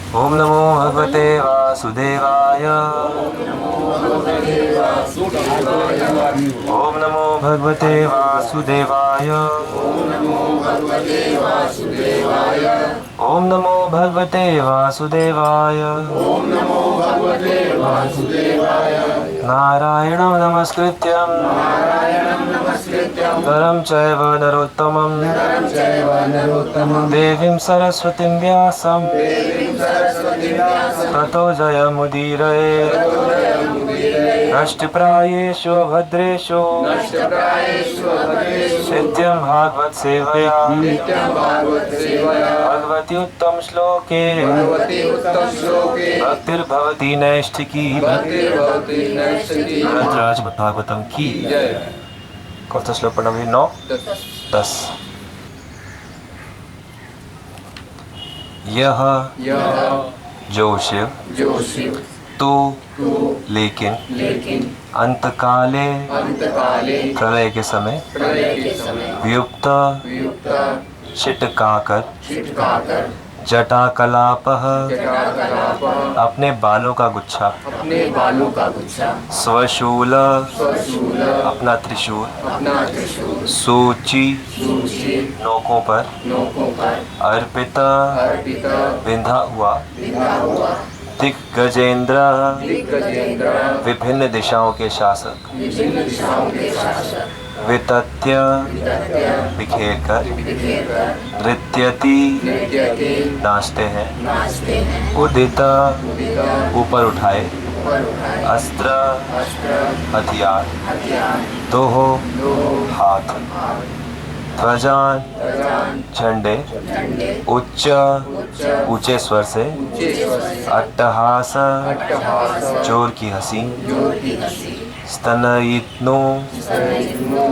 ओम नमो भगवते वासुदेवाय। ओम नमो भगवते वासुदेवाय। ओम नमो भगवते वासुदेवाय। नारायणं नमस्कृत्यं नरं चैव नरोत्तमं देवीं सरस्वतीं व्यासं ततो जयमुदीरये। नष्टप्रायेषु भद्रेषु नित्यं भागवत सेवया भगवति उत्तम श्लोके भक्तिर्भवति नैष्ठिकी। भरद्वाज भागवतम की। कौन सा श्लोक पढ़ा? 9 10। यह जो शिव तो लेकिन अंतकाले प्रलय के समय वियुक्त छिटकाकर जटा कलापः अपने बालों का गुच्छा स्वशूल अपना त्रिशूल सूची नोकों पर अर्पित विंधा हुआ दिग्गजेंद्र विभिन्न दिशाओं के शासक वितत्य बिखेर कर नृत्यति नाचते हैं उदित ऊपर उठाए अस्त्र हथियार दोह हाथ ध्वजान झंडे उच्च ऊंचे स्वर से अट्टहास जोर की हंसी स्तनयित्नो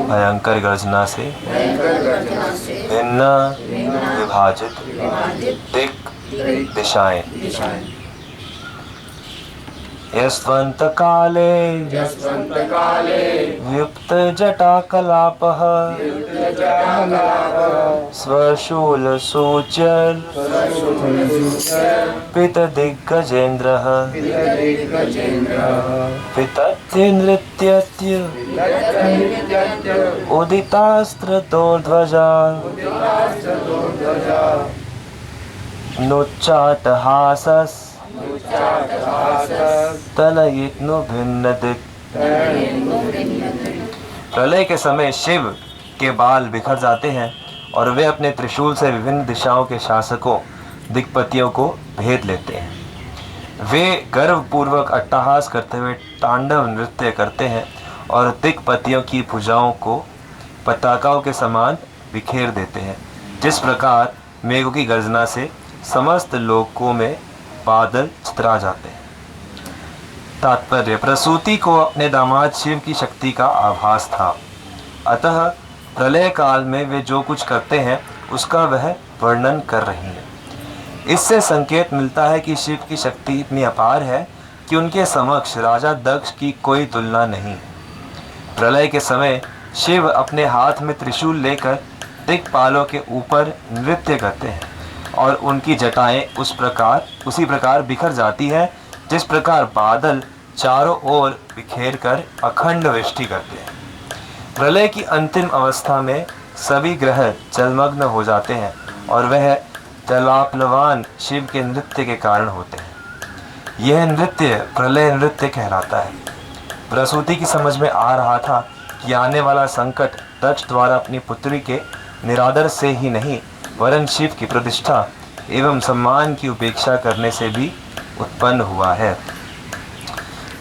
भयंकर गर्जना से भिन्न विभाजित दिक् दिशाएं यस्वंत काले वियुक्त जटा कलापः स्वशूल सूचल पित दिग्गजेन्द्रः पितत्य नृत्यत्य उदितास्त्रतोर्ध्वजा नोच्चाटहासस् तनयित्नो भिन्न दिक्। प्रलय के समय शिव के बाल बिखर जाते हैं और वे अपने त्रिशूल से विभिन्न दिशाओं के शासकों दिक्पतियों को भेद लेते हैं। वे गर्वपूर्वक अट्टहास करते हुए तांडव नृत्य करते हैं और दिक्पतियों की भुजाओं को पताकाओं के समान बिखेर देते हैं। जिस प्रकार मेघों की गर्जना से समस्त लोकों में बादल चितरा जाते हैं। तात्पर्य: प्रसूति को अपने दामाद शिव की शक्ति का आभास था, अतः प्रलय काल में वे जो कुछ करते हैं उसका वह वर्णन कर रही हैं। इससे संकेत मिलता है कि शिव की शक्ति इतनी अपार है कि उनके समक्ष राजा दक्ष की कोई तुलना नहीं है। प्रलय के समय शिव अपने हाथ में त्रिशूल लेकर दिक्पालों के ऊपर नृत्य करते हैं और उनकी जटाएं उसी प्रकार बिखर जाती है जिस प्रकार बादल चारों ओर बिखेर कर अखंड वृष्टि करते हैं। प्रलय की अंतिम अवस्था में सभी ग्रह जलमग्न हो जाते हैं और वह जलाप्लवान शिव के नृत्य के कारण होते हैं। यह नृत्य प्रलय नृत्य कहलाता है। प्रसूति की समझ में आ रहा था कि आने वाला संकट दक्ष द्वारा अपनी पुत्री के निरादर से ही नहीं वरन शिव की प्रतिष्ठा एवं सम्मान की उपेक्षा करने से भी उत्पन्न हुआ है।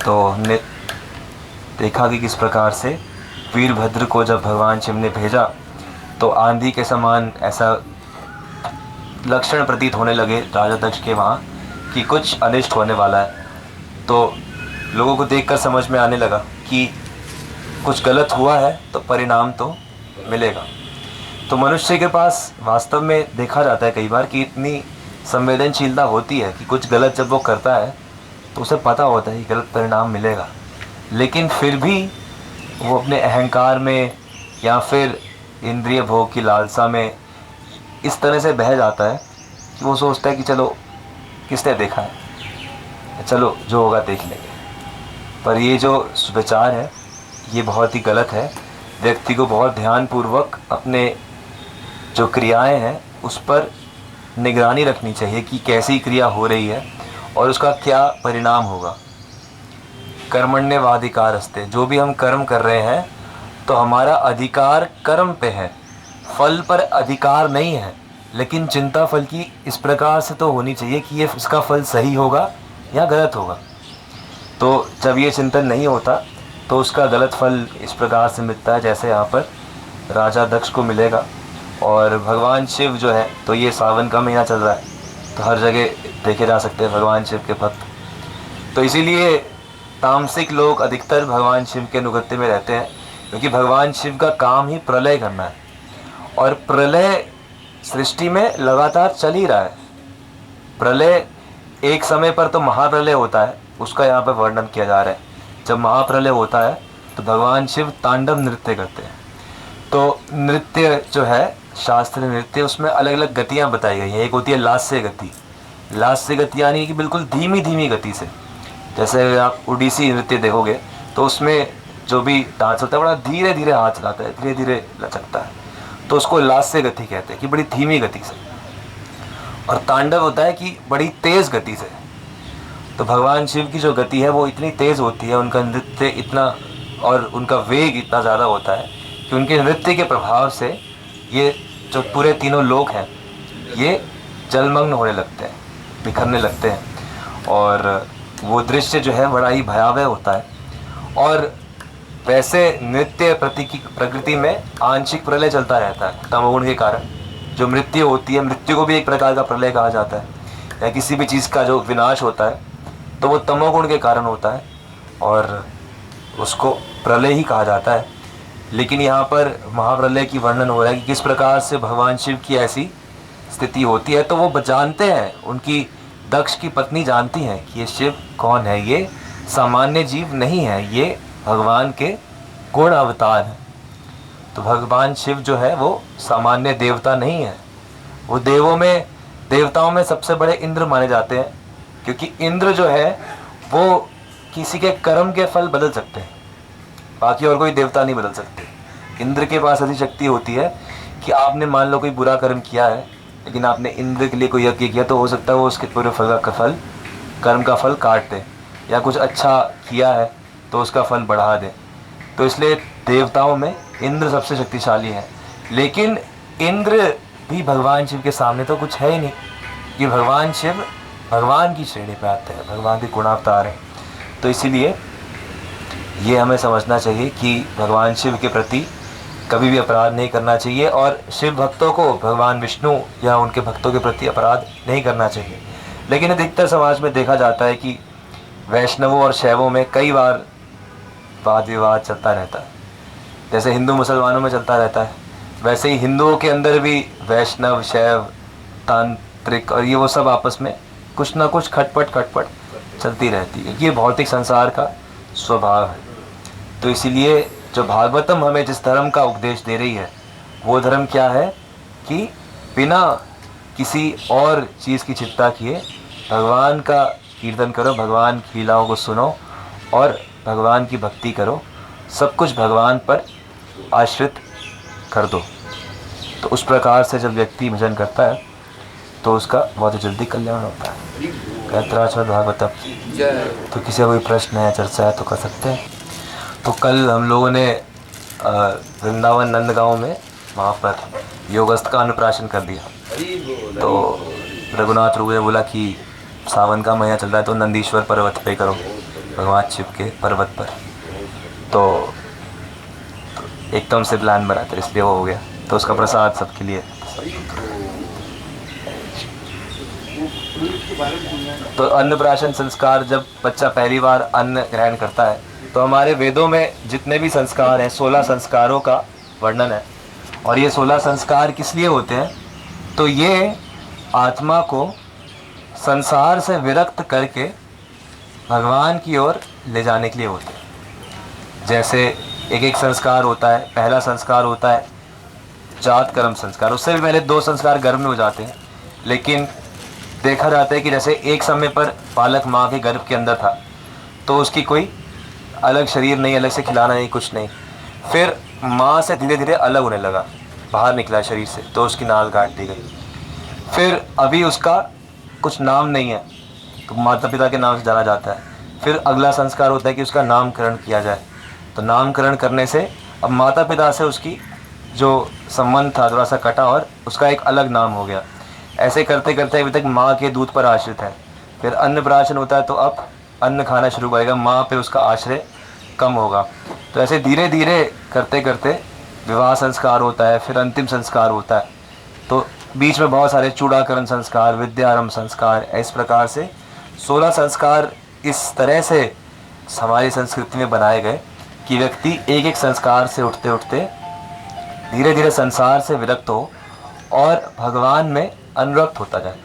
तो हमने देखा कि किस प्रकार से वीरभद्र को जब भगवान शिव ने भेजा तो आंधी के समान ऐसा लक्षण प्रतीत होने लगे राजा दक्ष के वहाँ कि कुछ अनिष्ट होने वाला है। तो लोगों को देखकर समझ में आने लगा कि कुछ गलत हुआ है तो परिणाम तो मिलेगा। तो मनुष्य के पास वास्तव में देखा जाता है कई बार कि इतनी संवेदनशीलता होती है कि कुछ गलत जब वो करता है तो उसे पता होता है कि गलत परिणाम मिलेगा, लेकिन फिर भी वो अपने अहंकार में या फिर इंद्रिय भोग की लालसा में इस तरह से बह जाता है कि वो सोचता है कि चलो किसने देखा है? चलो जो होगा देख लेंगे। पर ये जो विचार है ये बहुत ही गलत है। व्यक्ति को बहुत ध्यानपूर्वक अपने जो क्रियाएं हैं उस पर निगरानी रखनी चाहिए कि कैसी क्रिया हो रही है और उसका क्या परिणाम होगा। कर्मण्येवाधिकारस्ते, जो भी हम कर्म कर रहे हैं तो हमारा अधिकार कर्म पे है, फल पर अधिकार नहीं है। लेकिन चिंता फल की इस प्रकार से तो होनी चाहिए कि ये इसका फल सही होगा या गलत होगा। तो जब ये चिंतन नहीं होता तो उसका गलत फल इस प्रकार से मिलता है जैसे यहाँ पर राजा दक्ष को मिलेगा। और भगवान शिव जो है, तो ये सावन का महीना चल रहा है तो हर जगह देखे जा सकते हैं भगवान शिव के भक्त। तो इसीलिए तामसिक लोग अधिकतर भगवान शिव के अनुगत्य में रहते हैं, क्योंकि भगवान शिव का काम ही प्रलय करना है और प्रलय सृष्टि में लगातार चल ही रहा है। प्रलय एक समय पर तो महाप्रलय होता है, उसका यहाँ पर वर्णन किया जा रहा है। जब महाप्रलय होता है तो भगवान शिव तांडव नृत्य करते हैं। तो नृत्य जो है, शास्त्रीय नृत्य, उसमें अलग अलग गतियाँ बताई गई हैं। एक होती है लास्य गति। लास्य गति यानी कि बिल्कुल धीमी धीमी गति से, जैसे आप उड़ीसी नृत्य देखोगे तो उसमें जो भी डांस होता है बड़ा धीरे धीरे हाथ चलाता है, धीरे धीरे लचकता है, तो उसको लास्य गति कहते हैं कि बड़ी धीमी गति से। और तांडव होता है कि बड़ी तेज़ गति से। तो भगवान शिव की जो गति है वो इतनी तेज़ होती है, उनका नृत्य इतना और उनका वेग इतना ज़्यादा होता है कि उनके नृत्य के प्रभाव से ये जो पूरे तीनों लोक हैं ये जलमग्न होने लगते हैं, बिखरने लगते हैं। और वो दृश्य जो है बड़ा ही भयावह होता है। और वैसे नृत्य प्रकृति में आंशिक प्रलय चलता रहता है तमोगुण के कारण। जो मृत्यु होती है, मृत्यु को भी एक प्रकार का प्रलय कहा जाता है, या किसी भी चीज़ का जो विनाश होता है तो वो तमोगुण के कारण होता है और उसको प्रलय ही कहा जाता है। लेकिन यहाँ पर महाप्रलय की वर्णन हो रहा है कि किस प्रकार से भगवान शिव की ऐसी स्थिति होती है। तो वो जानते हैं, उनकी दक्ष की पत्नी जानती हैं कि ये शिव कौन है, ये सामान्य जीव नहीं है, ये भगवान के गुण अवतार हैं। तो भगवान शिव जो है वो सामान्य देवता नहीं है, वो देवताओं में सबसे बड़े इंद्र माने जाते हैं, क्योंकि इंद्र जो है वो किसी के कर्म के फल बदल सकते हैं, बाकी और कोई देवता नहीं बदल सकते। इंद्र के पास ऐसी शक्ति होती है कि आपने मान लो कोई बुरा कर्म किया है, लेकिन आपने इंद्र के लिए कोई यज्ञ किया तो हो सकता है वो उसके पूरे कर्म का फल काट दे, या कुछ अच्छा किया है तो उसका फल बढ़ा दे। तो इसलिए देवताओं में इंद्र सबसे शक्तिशाली है। लेकिन इंद्र भी भगवान शिव के सामने तो कुछ है ही नहीं, कि भगवान शिव भगवान की श्रेणी पे आते हैं, भगवान के गुणावतार हैं। तो इसीलिए ये हमें समझना चाहिए कि भगवान शिव के प्रति कभी भी अपराध नहीं करना चाहिए, और शिव भक्तों को भगवान विष्णु या उनके भक्तों के प्रति अपराध नहीं करना चाहिए। लेकिन अधिकतर समाज में देखा जाता है कि वैष्णवों और शैवों में कई बार वाद विवाद चलता रहता है। जैसे हिंदू मुसलमानों में चलता रहता है, वैसे ही हिंदुओं के अंदर भी वैष्णव, शैव, तांत्रिक और ये वो सब आपस में कुछ ना कुछ खटपट चलती रहती है। ये भौतिक संसार का स्वभाव है। तो इसीलिए जो भागवतम हमें जिस धर्म का उपदेश दे रही है वो धर्म क्या है कि बिना किसी और चीज़ की चिंता किए भगवान का कीर्तन करो, भगवान की लीलाओं को सुनो और भगवान की भक्ति करो, सब कुछ भगवान पर आश्रित कर दो। तो उस प्रकार से जब व्यक्ति भजन करता है तो उसका बहुत ही जल्दी कल्याण होता है। कहतराज भागवतम। तो किसी का कोई प्रश्न है, चर्चा है तो कर सकते हैं। तो कल हम लोगों ने वृंदावन नंदगांव में वहाँ पर योगस्थ का अनुप्राशन कर दिया। तो रघुनाथ रूप ने बोला कि सावन का महीना चल रहा है तो नंदीश्वर पर्वत पे करो, भगवान शिव के पर्वत पर। तो एकदम से प्लान बना था, इसलिए वो हो गया। तो उसका प्रसाद सबके लिए। तो अन्नप्राशन संस्कार, जब बच्चा पहली बार अन्न ग्रहण करता है तो हमारे वेदों में जितने भी संस्कार हैं 16 संस्कारों का वर्णन है। और ये 16 संस्कार किस लिए होते हैं? तो ये आत्मा को संसार से विरक्त करके भगवान की ओर ले जाने के लिए होते हैं। जैसे एक एक संस्कार होता है। पहला संस्कार होता है जात कर्म संस्कार, उससे भी पहले 2 संस्कार गर्भ में हो जाते हैं। लेकिन देखा जाता है कि जैसे एक समय पर बालक माँ के गर्भ के अंदर था तो उसकी कोई अलग शरीर नहीं, अलग से खिलाना नहीं, कुछ नहीं। फिर माँ से धीरे धीरे अलग होने लगा, बाहर निकला शरीर से, तो उसकी नाल काट दी गई। फिर अभी उसका कुछ नाम नहीं है तो माता पिता के नाम से जाना जाता है। फिर अगला संस्कार होता है कि उसका नामकरण किया जाए। तो नामकरण करने से अब माता पिता से उसकी जो संबंध था थोड़ा सा कटा और उसका एक अलग नाम हो गया। ऐसे करते करते अभी तक माँ के दूध पर आश्रित है। फिर अन्नप्राशन होता है तो अब अन्न खाना शुरू करेगा, माँ पे उसका आश्रय कम होगा। तो ऐसे धीरे धीरे करते करते विवाह संस्कार होता है, फिर अंतिम संस्कार होता है। तो बीच में बहुत सारे चूड़ाकरण संस्कार, विद्यारंभ संस्कार, इस प्रकार से 16 संस्कार इस तरह से हमारी संस्कृति में बनाए गए कि व्यक्ति एक एक संस्कार से उठते उठते धीरे धीरे संसार से विरक्त हो और भगवान में अनुरक्त होता जाए।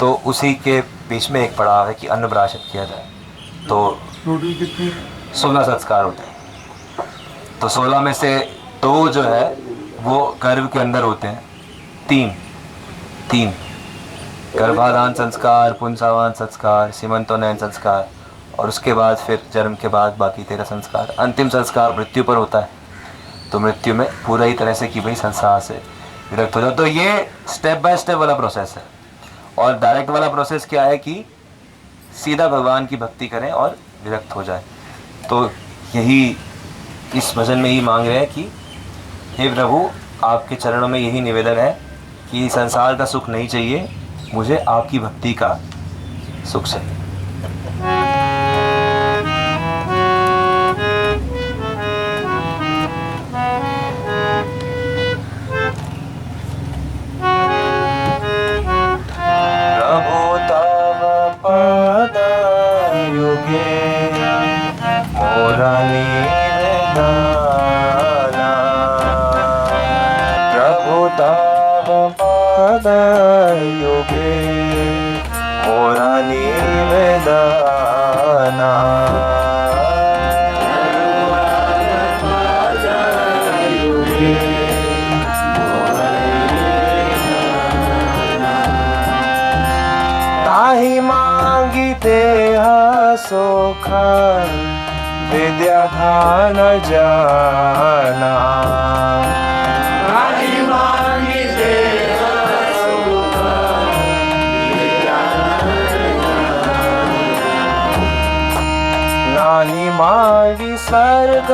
तो उसी के बीच में एक पड़ाव है कि अन्नप्राशन किया जाए। तो 16 संस्कार होते हैं। तो 16 में से 2 जो है वो गर्भ के अंदर होते हैं, 3 गर्भाधान संस्कार, पुंसावान संस्कार, सीमंतोन्नयन संस्कार, और उसके बाद फिर जन्म के बाद बाकी 13 संस्कार। अंतिम संस्कार मृत्यु पर होता है। तो मृत्यु में पूरा ही तरह से कि भाई संसार से विरक्त हो जाओ। तो ये स्टेप बाय स्टेप वाला प्रोसेस है। और डायरेक्ट वाला प्रोसेस क्या है कि सीधा भगवान की भक्ति करें और विरक्त हो जाए। तो यही इस भजन में ही मांग रहे हैं कि हे प्रभु, आपके चरणों में यही निवेदन है कि संसार का सुख नहीं चाहिए, मुझे आपकी भक्ति का सुख चाहिए। ताहि मांगिते सुख विद्या खान जाना। ताहि मांगिते सुख विद्या नाहि मांगी स्वर्ग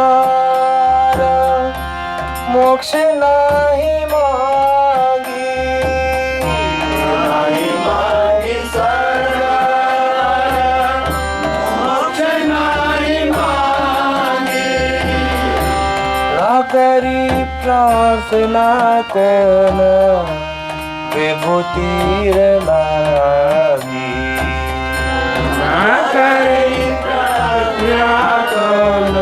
मोक्ष नाही मांगी। नाही मांगी स्वर्ग मोक्ष नाही मांगी। ना करी प्रार्थना कोन विभूति लागी। ना करी प्रार्थना कोन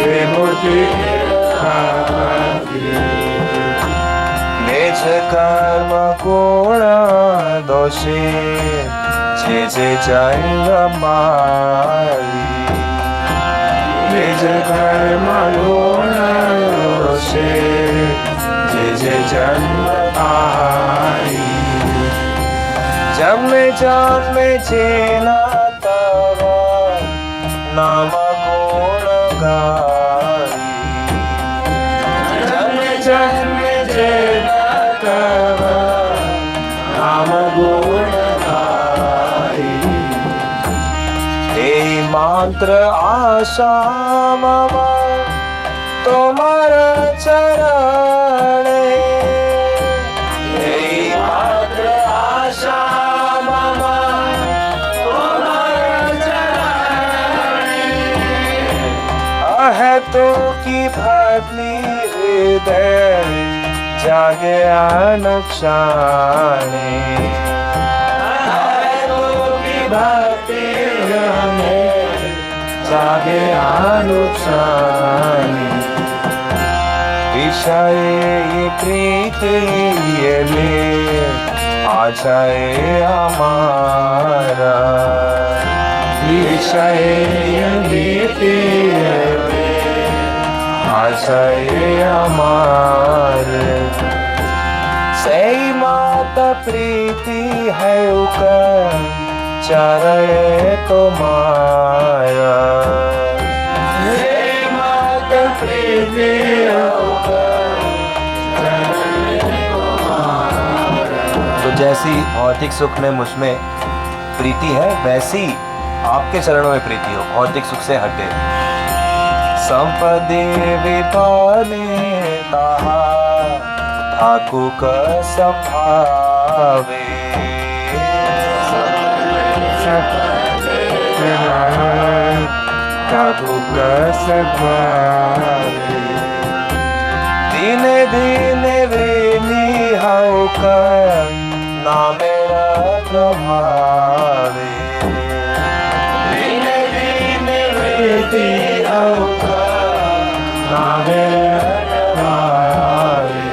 विभूति निज कर्म गुण दोषी जे जे जन्म मारी। निज कर्म गुण दोषी जे जे जन्म मारी। जन्म जन्म जेना तव नाम गुण गाई। जन्म जेना तव नाम गुण गाई। हे मात्र आशा मम तुमार चरणे। हे मात्र आशा मम तुमार चरणे। है तो की भक्ति हृदय जागे अनुक्षाणे। है तो की भक्ति हृदय जागे अनुक्षाणे। विषय ये प्रीति ये ले आ जाए हमारा। विषय ये प्रीति आशय हमारे। सही मात माता प्रीति है उकर चरण तुम्हारा। हे माता प्रीति है उकर चरण तुम्हारा। तो जैसी भौतिक सुख में मुझमें प्रीति है, वैसी आपके चरणों में प्रीति हो, भौतिक सुख से हटे। संपदि विपाने ताहा ठाकुर का संभावे। ठाकुर का संभावे। दीने दीने वेनी हाउ का ना मेरा प्रभावे। दीने दीने वेनी हाउ का ना मेरा प्रभावे।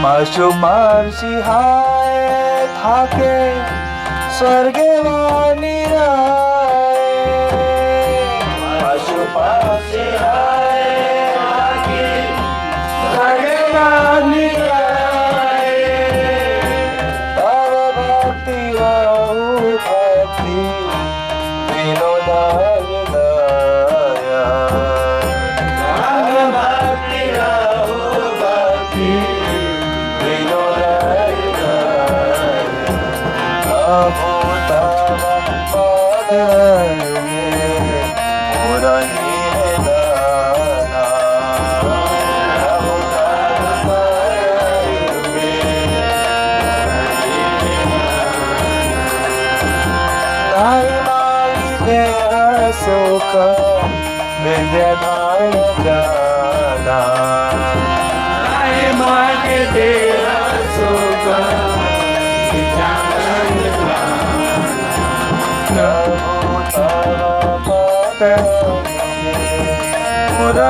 पशु पंछी हाय थाके स्वर्गे वाणी राय। पशु पंछी हाय थाके स्वर्गे वाणी राय। तव भक्ति रहु भक्ति विनोद हृदया। तव भक्ति रहु भक्ति विनोद हृदया। प्रभु तव पद में पूरा निवेदना। प्रभु तव पद में ताई माई देह सुख विद्याधाम जाना। ताई माई देह सुख विद्याधाम जाना। प्रभु तव पद में पूरा